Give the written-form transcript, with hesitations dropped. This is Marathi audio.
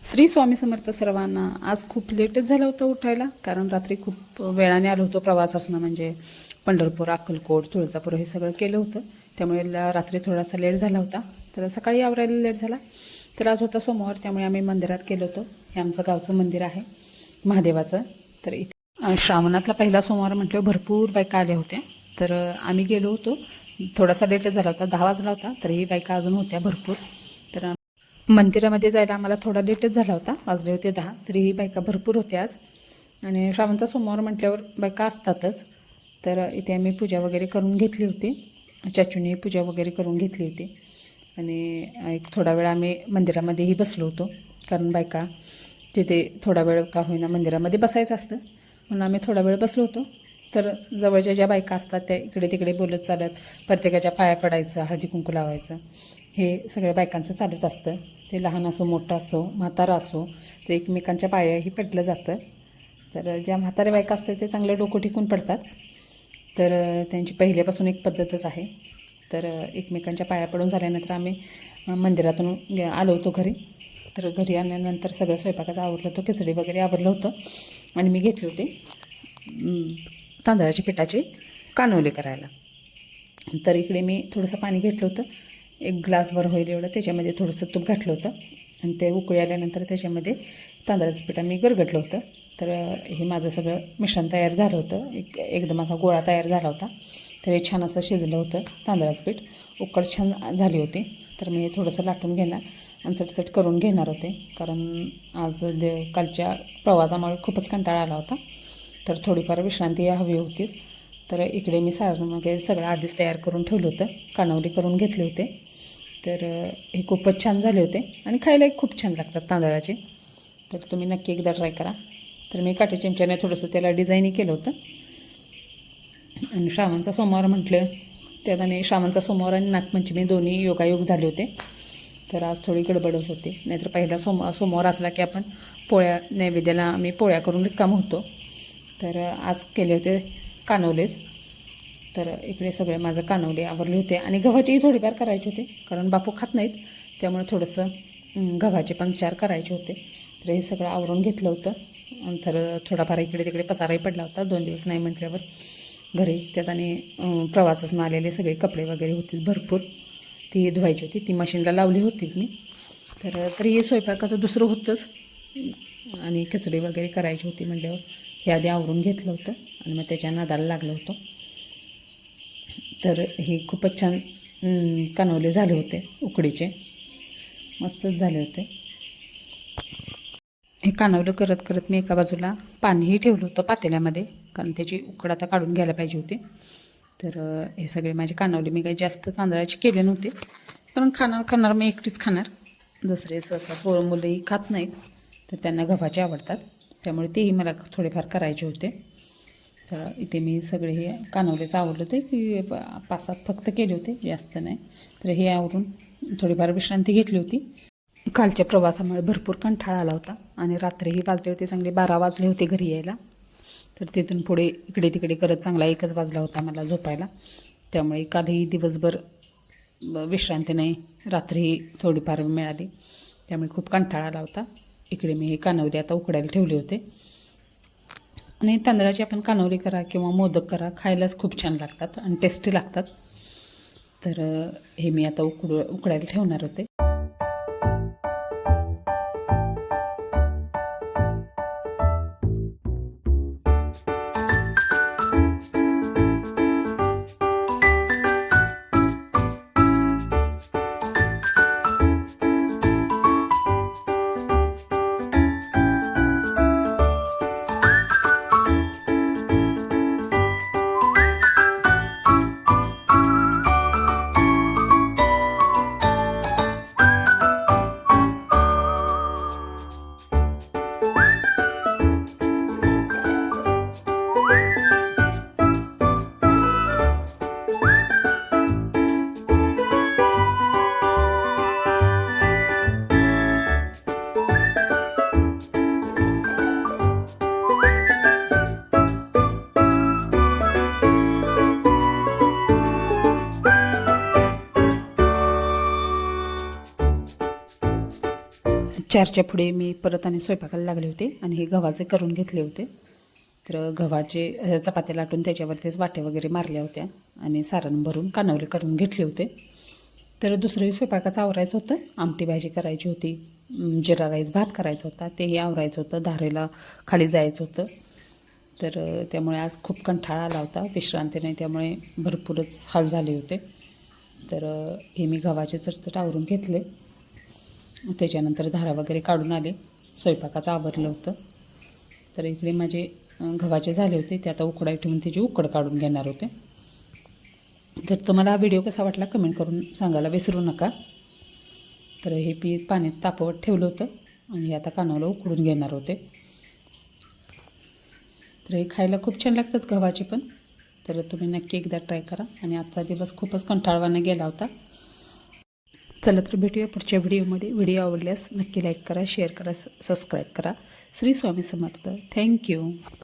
श्री स्वामी समर्थ सर्वांना. आज खूप लेटच झालं होतं उठायला, कारण रात्री खूप वेळाने आलो होतो. प्रवास असणं म्हणजे पंढरपूर, अक्कलकोट, तुळजापूर हे सगळं केलं होतं, त्यामुळे रात्री थोडासा लेट झाला होता. तर सकाळी आवरायला लेट झाला. तर आज होता सोमवार, त्यामुळे आम्ही मंदिरात गेलो होतो. हे आमचं गावचं मंदिर आहे महादेवाचं. तर इथे श्रावणातला पहिला सोमवार म्हटलं भरपूर बायका आल्या होत्या. तर आम्ही गेलो होतो. थोडासा लेटच झाला होता, 10 वाजला होता, तरीही बायका अजून होत्या भरपूर. तर मंदिरामध्ये जायला आम्हाला थोडा लेटच झाला होता, वाजले होते 10, तरीही बायका भरपूर होत्या आज. आणि श्रावणचा सोमवार म्हटल्यावर बायका असतातच. तर इथे आम्ही पूजा वगैरे करून घेतली होती. चाचूने पूजा वगैरे करून घेतली होती. आणि एक थोडा वेळ आम्ही मंदिरामध्येही बसलो होतो, कारण बायका तिथे थोडा वेळ का होईना मंदिरामध्ये बसायचं असतं, म्हणून आम्ही थोडा वेळ बसलो होतो. तर जवळच्या ज्या बायका असतात त्या इकडे तिकडे बोलत चालत प्रत्येकाच्या पाया पडायचं, हळदी कुंकू लावायचं, हे सगळ्या बायकांचं चालूच असतं. ते लहान असो, मोठं असो, म्हातारा असो, ते एकमेकांच्या पायाही पडलं जातं. तर ज्या म्हाताऱ्या बायका असतात ते चांगलं डोकं टिकून पडतात. तर त्यांची पहिल्यापासून एक पद्धतच आहे. तर एकमेकांच्या पाया पडून झाल्यानंतर आम्ही मंदिरातून आलो होतो घरी. तर घरी आल्यानंतर सगळं स्वयंपाकाचं आवरलं होतं, खिचडी वगैरे आवरलं होतं, आणि मी घेतले होते तांदळाच्या पिठाचे कानोले करायला. तर इकडे मी थोडंसं पाणी घेतलं होतं, एक ग्लासभर होईल एवढं. त्याच्यामध्ये थोडंसं तूप घातलं होतं, आणि ते उकळी आल्यानंतर त्याच्यामध्ये तांदळाचं पीठ मी गरगटलं होतं. तर हे माझं सगळं मिश्रण तयार झालं होतं, एकदम असा गोळा तयार झाला होता. तर हे छान असं शिजलं होतं तांदळाचं पीठ, उकळ छान झाली होती. तर मी हे थोडंसं लाटून घेणार आणि चटचट करून घेणार होते, कारण आज कालच्या प्रवासामुळे खूपच कंटाळा आला होता. तर थोडीफार विश्रांती हवी होतीच. तर इकडे मी सारण वगैरे सगळं आधीच तयार करून ठेवलं होतं, कानवले करून घेतले होते. तर हे खूपच छान झाले होते आणि खायलाही खूप छान लागतात तांदळाचे. तर तुम्ही नक्की एकदा ट्राय करा. तर मी काटे चिमच्याने थोडंसं त्याला डिझाईनही केलं होतं. आणि श्रावणचा सोमवार म्हटलं त्यात, आणि श्रावणचा सोमवार आणि नागपंचमी दोन्ही योगायोग झाले होते. तर आज थोडी गडबडच होती. नाहीतर पहिला सोमवार असला की आपण पोळ्या नैवेद्याला आम्ही पोळ्या करून रिकाम होतो. तर आज केले होते कानवलेच. तर इकडे सगळे माझं कानवले आवरले होते, आणि गव्हाचेही थोडीफार करायचे होते, कारण बापू खात नाहीत, त्यामुळे थोडंसं गव्हाचे पण 4 करायचे होते. तर हे सगळं आवरून घेतलं होतं. नंतर थोडाफार इकडे तिकडे पसाराही पडला होता, 2 दिवस नाही म्हटल्यावर घरी. त्यात आणि प्रवासातून आलेले सगळे कपडे वगैरे होते भरपूर, ती धुवायची होती, ती मशीनला लावली होती मी. तर तरी हे स्वयंपाकाचं दुसरं होतंच, आणि खिचडी वगैरे करायची होती म्हटल्यावर हे आधी आवरून घेतलं होतं, आणि मग त्याच्या नादाला लागलं होतं. तर हे खूपच छान कानवले झाले होते, उकडीचे मस्तच झाले होते. हे कानवलं करत करत मी एका बाजूला पाणीही ठेवलं होतं पातेल्यामध्ये, कारण त्याची उकड आता काढून घ्यायला पाहिजे होती. तर हे सगळे माझे कानवले मी काही जास्त तांदळाचे केले नव्हते, कारण खाणार मी एकटीच खाणार. दुसरे सहसा मुलंही खात नाहीत, तर त्यांना गव्हाचे आवडतात, त्यामुळे तेही मला थोडेफार करायचे होते. तर इथे मी सगळे हे कानवलेच आवडले होते की 5-7 फक्त केले होते, जास्त नाही. तर हे आवरून थोडीफार विश्रांती घेतली होती. कालच्या प्रवासामुळे भरपूर कंटाळा आला होता, आणि रात्रीही वाजले होते चांगले 12 वाजले होते घरी यायला. तर तिथून पुढे इकडे तिकडे करत चांगला 1 वाजला होता मला झोपायला. त्यामुळे कालही दिवसभर विश्रांती नाही, रात्रीही थोडीफार मिळाली, त्यामुळे खूप कंटाळा आला होता. इकडे मी हे कानवले आता उकडायला ठेवले होते. आणि तांदळाची आपण कानवली करा किंवा मोदक करा, खायलाच खूप छान लागतात आणि टेस्टी लागतात. तर हे मी आता उकडायला ठेवणार होते. 4च्या पुढे मी परत आणि स्वयंपाकाला लागले होते आणि हे गव्हाचे करून घेतले होते. तर गव्हाचे चपात्या लाटून त्याच्यावरतीच वाट्या वगैरे मारल्या होत्या आणि सारण भरून कानवले करून घेतले होते. तर दुसरंही स्वयंपाकाचं आवरायचं होतं. आमटी भाजी करायची होती, जिरा राईस भात करायचा होता, तेही आवरायचं होतं. धारेला खाली जायचं होतं. तर त्यामुळे आज खूप कंटाळा आला होता, विश्रांती नाही, त्यामुळे भरपूरच हाल झाले होते. तर हे मी गव्हाचे चटचट आवरून घेतले. त्याच्यानंतर धारा वगैरे काढून आले, स्वयंपाकाचं आवरलं होतं. तर इकडे माझे गव्हाचे झाले होते, ते आता उकडाय ठेवून त्याची उकड काढून घेणार होते. जर तुम्हाला हा व्हिडिओ कसा वाटला कमेंट करून सांगायला विसरू नका. तर हे पीठ पाण्यात तापवत ठेवलं होतं आणि आता कानवलं उकडून घेणार होते. तर हे खायला खूप छान लागतात गव्हाचे पण. तर तुम्ही नक्की एकदा ट्राय करा. आणि आजचा दिवस खूपच कंटाळवाना गेला होता. चला तर भेटूया पुढच्या व्हिडिओमध्ये. व्हिडिओ आवडल्यास नक्की लाईक करा, शेअर करा, सबस्क्राईब करा. श्री स्वामी समर्थ. थँक्यू.